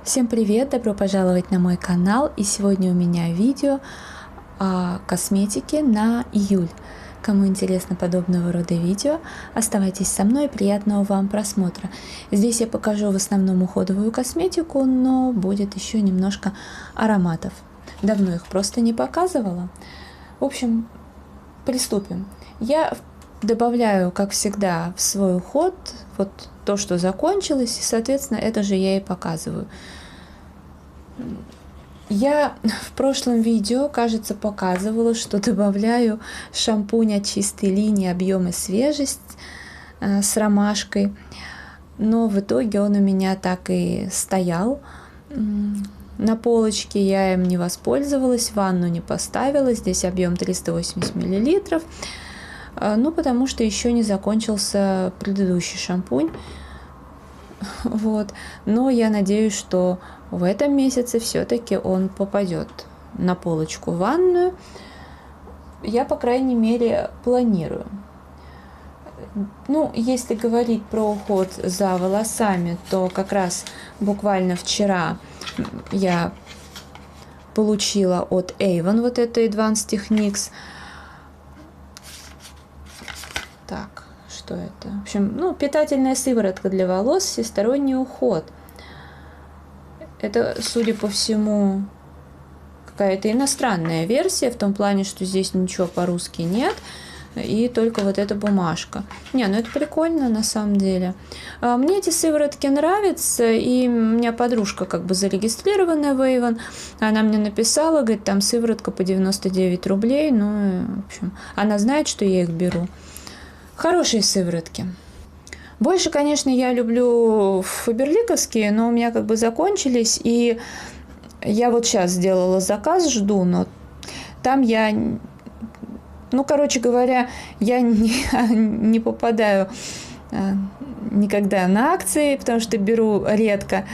Всем привет! Добро пожаловать на мой канал. И сегодня у меня видео о косметике на июль. Кому интересно подобного рода видео, оставайтесь со мной, приятного вам просмотра. Здесь я покажу в основном уходовую косметику, но будет еще немножко ароматов. Давно их просто не показывала. В общем, приступим. Я добавляю, как всегда, в свой уход вот то, что закончилось, и, соответственно, это же я и показываю. Я в прошлом видео, кажется, показывала, что добавляю шампунь от чистой линии объем и свежесть с ромашкой, но в итоге он у меня так и стоял на полочке, я им не воспользовалась, ванну не поставила, здесь объем 380 мл. Ну, потому что еще не закончился предыдущий шампунь. Вот. Но я надеюсь, что в этом месяце все-таки он попадет на полочку ванную. Я, по крайней мере, планирую. Ну, если говорить про уход за волосами, то как раз буквально вчера я получила от Avon вот эту Advanced Techniques. Так, что это? В общем, ну, питательная сыворотка для волос, всесторонний уход. Это, судя по всему, какая-то иностранная версия, в том плане, что здесь ничего по-русски нет, и только вот эта бумажка. Не, ну это прикольно на самом деле. Мне эти сыворотки нравятся, и у меня подружка как бы зарегистрированная в Avon, она мне написала, говорит, там сыворотка по 99 рублей, ну, в общем, она знает, что я их беру. Хорошие сыворотки. Больше, конечно, я люблю фаберликовские, но у меня как бы закончились, и я вот сейчас сделала заказ, жду, но там я, ну, короче говоря, я не попадаю никогда на акции, потому что беру редко.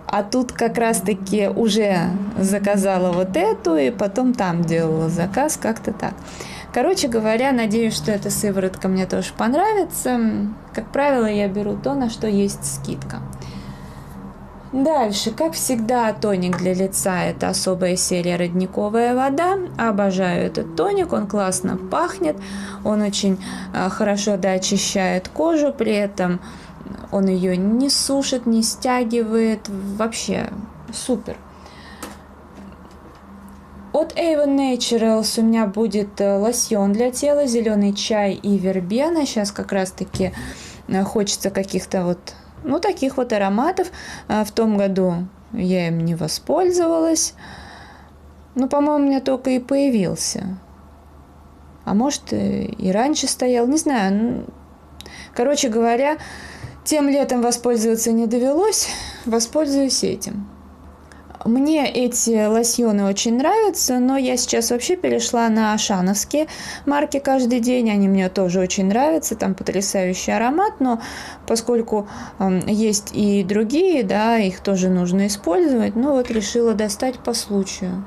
А тут как раз-таки уже заказала вот эту, и потом там делала заказ, как-то так. Короче говоря, надеюсь, что эта сыворотка мне тоже понравится. Как правило, я беру то, на что есть скидка. Дальше, как всегда, тоник для лица. Это особая серия «Родниковая вода». Обожаю этот тоник, он классно пахнет, он очень хорошо очищает кожу, при этом он ее не сушит, не стягивает. Вообще супер. От Avon Naturals у меня будет лосьон для тела, зеленый чай и вербена. Сейчас как раз-таки хочется каких-то вот, ну, таких вот ароматов. В том году я им не воспользовалась. Ну, по-моему, у меня только и появился. А может, и раньше стоял, не знаю. Короче говоря, тем летом воспользоваться не довелось, воспользуюсь этим. Мне эти лосьоны очень нравятся, но я сейчас вообще перешла на ашановские марки каждый день. Они мне тоже очень нравятся, там потрясающий аромат, но поскольку есть и другие, да, их тоже нужно использовать, ну вот решила достать по случаю.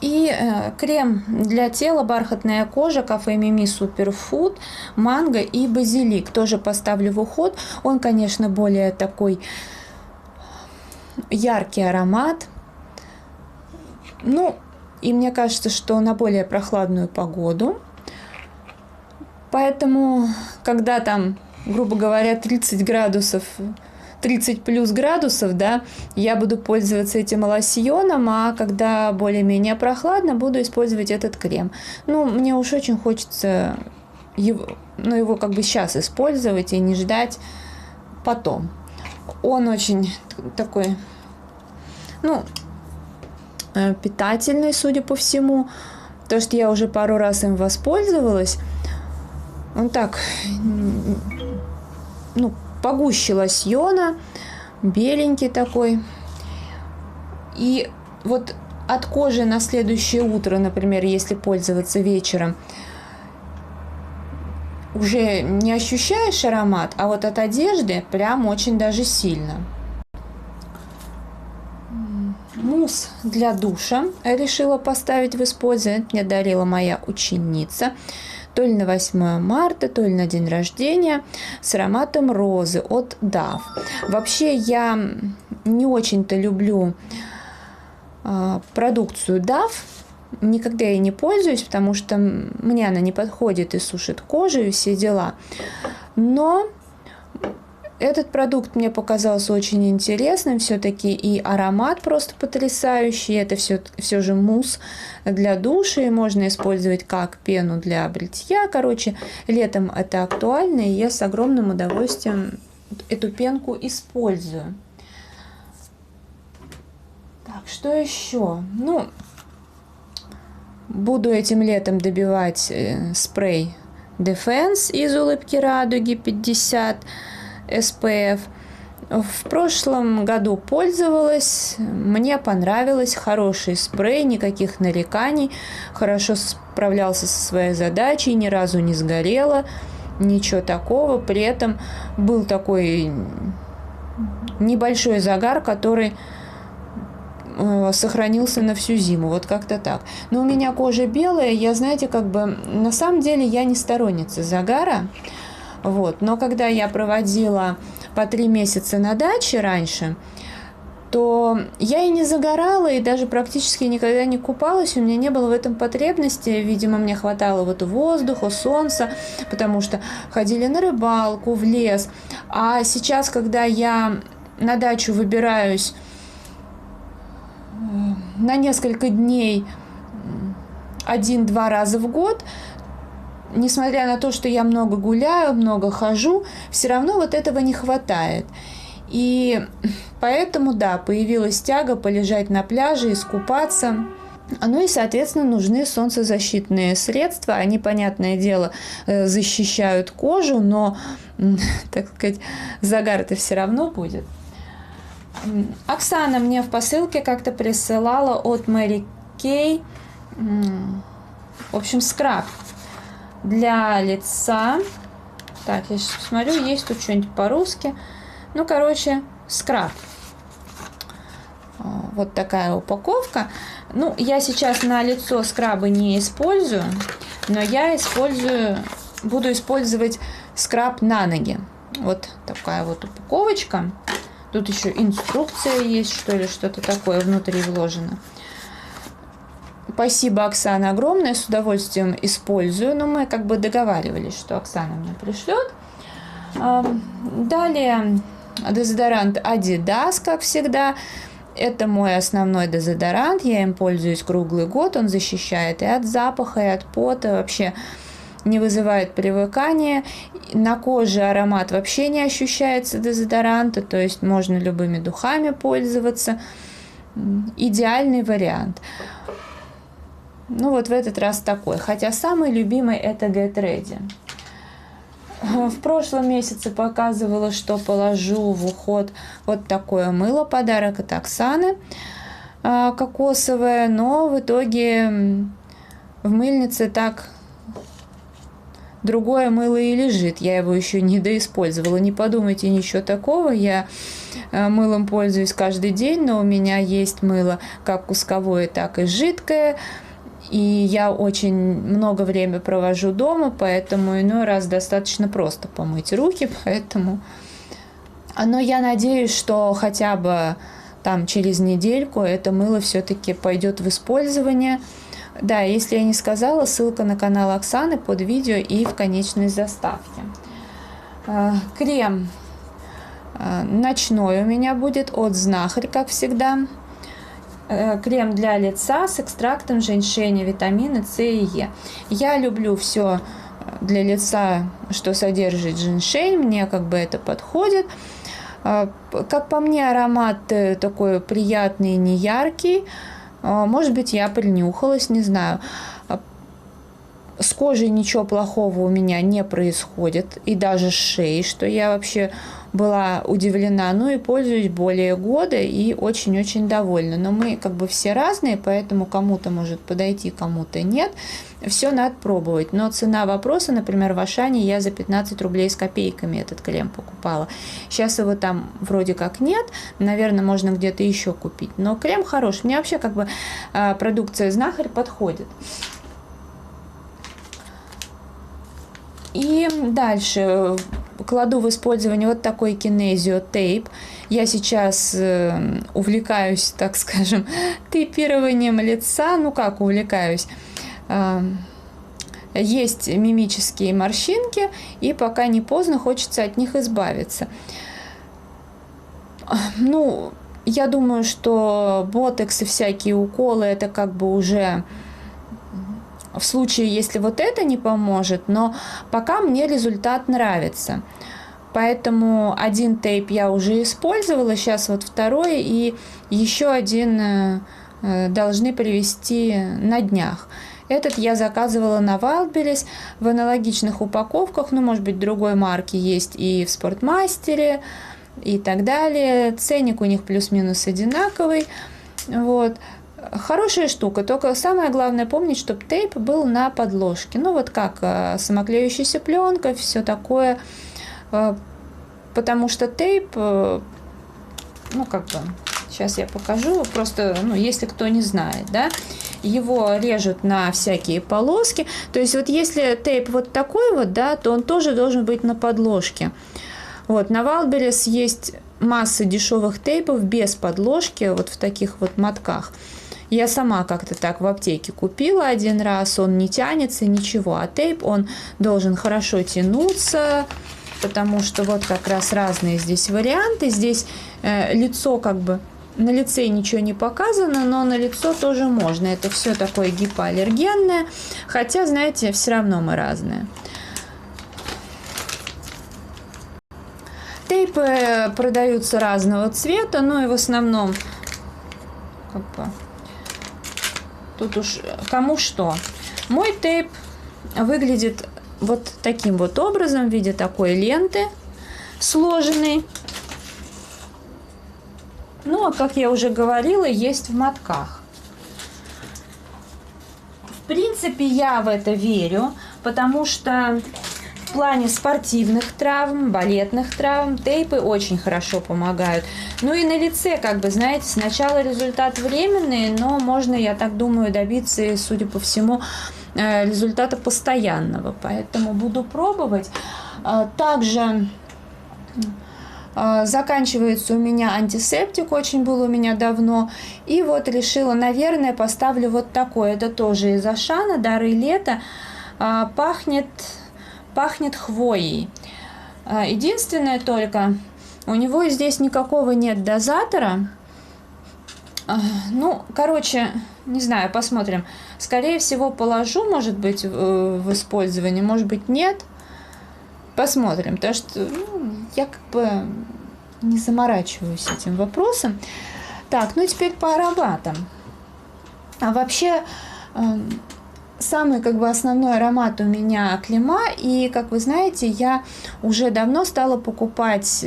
И крем для тела, бархатная кожа, Кафе Мими Суперфуд, манго и базилик. Тоже поставлю в уход. Он, конечно, более такой яркий аромат. Ну, и мне кажется, что на более прохладную погоду. Поэтому, когда там, грубо говоря, 30 градусов, 30 плюс градусов, да, я буду пользоваться этим лосьоном, а когда более-менее прохладно, буду использовать этот крем. Ну, мне уж очень хочется его как бы сейчас использовать и не ждать потом. Он очень такой, ну, питательный, судя по всему. То, что я уже пару раз им воспользовалась. Он так, ну, погуще лосьона, беленький такой. И вот от кожи на следующее утро, например, если пользоваться вечером, уже не ощущаешь аромат, а вот от одежды прям очень даже сильно. Мусс для душа решила поставить в использование. Мне дарила моя ученица. То ли на 8 марта, то ли на день рождения. С ароматом розы от Dove. Вообще я не очень-то люблю продукцию DAF. Никогда ей не пользуюсь, потому что мне она не подходит и сушит кожу и все дела. Но этот продукт мне показался очень интересным, все-таки и аромат просто потрясающий. Это все же мусс для душа, и можно использовать как пену для бритья. Короче, летом это актуально, и я с огромным удовольствием эту пенку использую. Так, что еще? Ну, буду этим летом добивать спрей Defense из улыбки радуги 50 SPF. В прошлом году пользовалась, мне понравилось, хороший спрей, никаких нареканий, хорошо справлялся со своей задачей, ни разу не сгорело, ничего такого. При этом был такой небольшой загар, который сохранился на всю зиму, вот как-то так. Но у меня кожа белая, я, знаете, как бы, на самом деле я не сторонница загара, вот. Но когда я проводила по 3 месяца на даче раньше, то я и не загорала, и даже практически никогда не купалась, у меня не было в этом потребности, видимо, мне хватало вот воздуха, солнца, потому что ходили на рыбалку, в лес. А сейчас, когда я на дачу выбираюсь на несколько дней 1-2 раза в год, несмотря на то, что я много гуляю, много хожу, все равно вот этого не хватает. И поэтому, да, появилась тяга полежать на пляже, искупаться. Ну и, соответственно, нужны солнцезащитные средства. Они, понятное дело, защищают кожу, но, так сказать, загар-то все равно будет. Оксана мне в посылке как-то присылала от Mary Kay, в общем, скраб для лица. Так, я сейчас посмотрю, есть тут что-нибудь по-русски. Ну, короче, скраб. Вот такая упаковка. Ну, я сейчас на лицо скрабы не использую, но я буду использовать скраб на ноги. Вот такая вот упаковочка. Тут еще инструкция есть, что ли, что-то такое внутри вложено. Спасибо, Оксана, огромное. С удовольствием использую. Но мы как бы договаривались, что Оксана мне пришлет. Далее дезодорант Adidas, как всегда. Это мой основной дезодорант. Я им пользуюсь круглый год. Он защищает и от запаха, и от пота. Вообще не вызывает привыкания. На коже аромат вообще не ощущается дезодоранта, то есть можно любыми духами пользоваться. Идеальный вариант. Ну вот в этот раз такой. Хотя самый любимый это Get Ready. В прошлом месяце показывала, что положу в уход вот такое мыло, подарок от Оксаны, кокосовое, но в итоге в мыльнице так другое мыло и лежит. Я его еще не доиспользовала. Не подумайте ничего такого. Я мылом пользуюсь каждый день, но у меня есть мыло как кусковое, так и жидкое. И я очень много времени провожу дома, поэтому иной раз достаточно просто помыть руки. Но я надеюсь, что хотя бы там через недельку это мыло все-таки пойдет в использование. Да, если я не сказала, ссылка на канал Оксаны под видео и в конечной заставке. Крем ночной у меня будет от Знахарь, как всегда. Крем для лица с экстрактом женьшеня, витамины С и Е. Я люблю все для лица, что содержит женьшень, мне как бы это подходит. Как по мне, аромат такой приятный, не яркий. Может быть, я принюхалась, не знаю. С кожей ничего плохого у меня не происходит. И даже с шеей, что я вообще была удивлена. Ну и пользуюсь более года и очень-очень довольна. Но мы как бы все разные, поэтому кому-то может подойти, кому-то нет. Все надо пробовать. Но цена вопроса, например, в Ашане я за 15 рублей с копейками этот крем покупала. Сейчас его там вроде как нет. Наверное, можно где-то еще купить. Но крем хороший. Мне вообще как бы продукция Знахарь подходит. И дальше кладу в использование вот такой Kinesio тейп. Я сейчас увлекаюсь, так скажем, тейпированием лица. Ну как увлекаюсь? Есть мимические морщинки, и пока не поздно, хочется от них избавиться. Ну, я думаю, что ботокс и всякие уколы это как бы уже в случае, если вот это не поможет, но пока мне результат нравится. Поэтому один тейп я уже использовала, сейчас вот второй, и еще один должны привезти на днях. Этот я заказывала на Wildberries в аналогичных упаковках, ну, может быть, другой марки есть и в Спортмастере, и так далее. Ценник у них плюс-минус одинаковый. Вот. Хорошая штука, только самое главное помнить, чтобы тейп был на подложке. Ну, вот как самоклеющаяся пленка, все такое. Потому что тейп, ну, как бы, сейчас я покажу, просто, ну, если кто не знает, да, его режут на всякие полоски. То есть вот если тейп вот такой вот, да, то он тоже должен быть на подложке. Вот, на Wildberries есть масса дешевых тейпов без подложки, вот в таких вот мотках. Я сама как-то так в аптеке купила один раз, он не тянется, ничего, а тейп, он должен хорошо тянуться, потому что вот как раз разные здесь варианты. Здесь лицо как бы, на лице ничего не показано, но на лицо тоже можно. Это все такое гипоаллергенное, хотя, знаете, все равно мы разные. Тейпы продаются разного цвета, ну и в основном как бы, тут уж кому что. Мой тейп выглядит вот таким вот образом, в виде такой ленты сложенной. Ну, а как я уже говорила, есть в мотках. В принципе, я в это верю, потому что в плане спортивных травм, балетных травм тейпы очень хорошо помогают. Ну и на лице, как бы, знаете, сначала результат временный, но можно, я так думаю, добиться, судя по всему, результата постоянного. Поэтому буду пробовать. Также заканчивается у меня антисептик, очень был у меня давно. И вот решила, наверное, поставлю вот такой. Это тоже из Ашана, Дары лета. Пахнет хвоей. Единственное только, у него здесь никакого нет дозатора. Ну, короче, не знаю, посмотрим. Скорее всего, положу, может быть, в использование, может быть, нет. Посмотрим, потому что я как бы не заморачиваюсь этим вопросом. Так, ну теперь по ароматам. А вообще, самый как бы основной аромат у меня Клима, и, как вы знаете, я уже давно стала покупать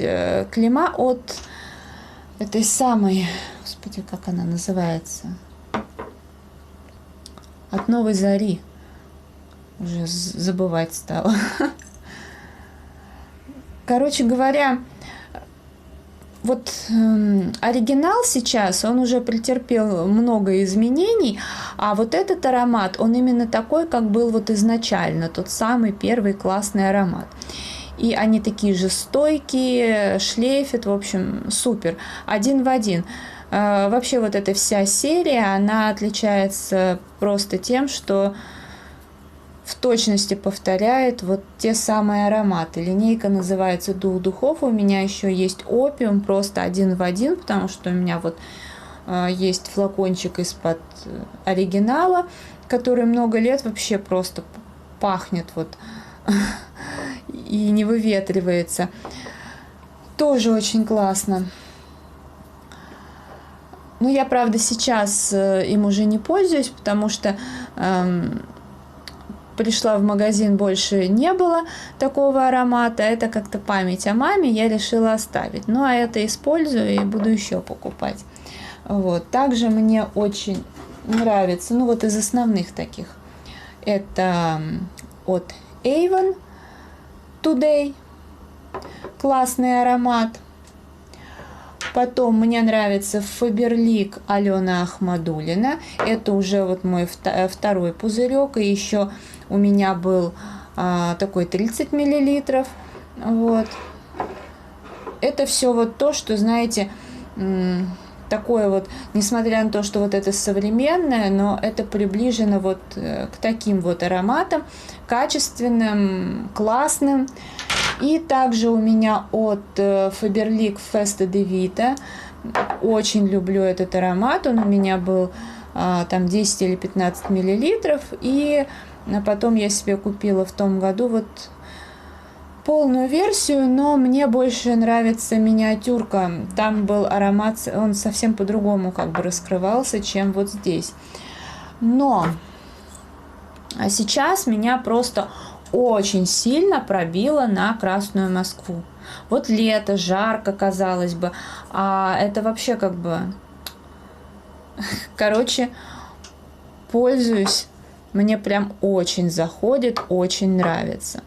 Клима от этой самой, господи, как она называется, от Новой Зари. Уже забывать стала. Короче говоря, вот оригинал сейчас, он уже претерпел много изменений, а вот этот аромат, он именно такой, как был вот изначально, тот самый первый классный аромат. И они такие же стойкие, шлейфят, в общем, супер, один в один. Вообще вот эта вся серия, она отличается просто тем, что в точности повторяет вот те самые ароматы. Линейка называется «Дух духов». У меня еще есть опиум, просто один в один, потому что у меня вот есть флакончик из-под оригинала, который много лет вообще просто пахнет вот и не выветривается. Тоже очень классно. Ну, я, правда, сейчас им уже не пользуюсь, потому что пришла в магазин, больше не было такого аромата. Это как-то память о маме, я решила оставить. Ну, а это использую и буду еще покупать. Вот. Также мне очень нравится, ну, вот из основных таких, это от Avon Today. Классный аромат. Потом мне нравится Faberlic Алена Ахмадуллина. Это уже вот мой второй пузырек. И еще у меня был такой 30 миллилитров. Вот. Это все вот то, что, знаете, такое вот, несмотря на то, что вот это современное, но это приближено вот к таким вот ароматам, качественным, классным. И также у меня от Faberlic Festa de Vita. Очень люблю этот аромат. Он у меня был там 10 или 15 миллилитров. И потом я себе купила в том году вот полную версию, но мне больше нравится миниатюрка. Там был аромат, он совсем по-другому как бы раскрывался, чем вот здесь. Но сейчас меня просто очень сильно пробило на Красную Москву. Вот лето, жарко, казалось бы, а это вообще как бы... Короче, пользуюсь, мне прям очень заходит, очень нравится.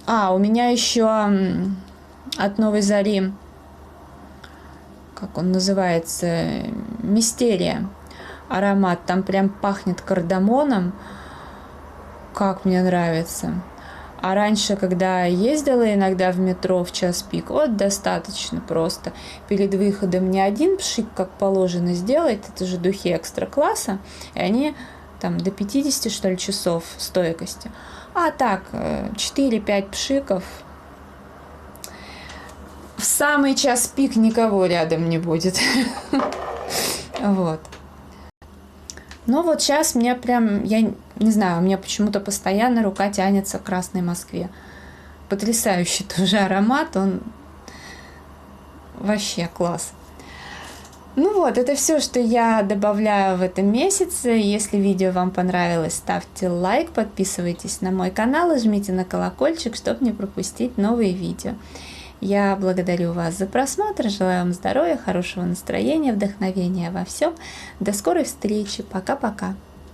У меня еще от Новой Зари, как он называется, Мистерия аромат, там прям пахнет кардамоном, как мне нравится. А раньше, когда ездила иногда в метро в час пик, вот достаточно просто перед выходом не один пшик, как положено, сделать, это же духи экстра класса, и они там до 50, что ли, часов стойкости. А так, 4-5 пшиков. В самый час пик никого рядом не будет. Вот. Но вот сейчас мне прям, я не знаю, у меня почему-то постоянно рука тянется к Красной Москве. Потрясающий тоже аромат, он вообще класс. Ну вот, это все, что я добавляю в этом месяце. Если видео вам понравилось, ставьте лайк, подписывайтесь на мой канал и жмите на колокольчик, чтобы не пропустить новые видео. Я благодарю вас за просмотр, желаю вам здоровья, хорошего настроения, вдохновения во всем. До скорой встречи, пока-пока.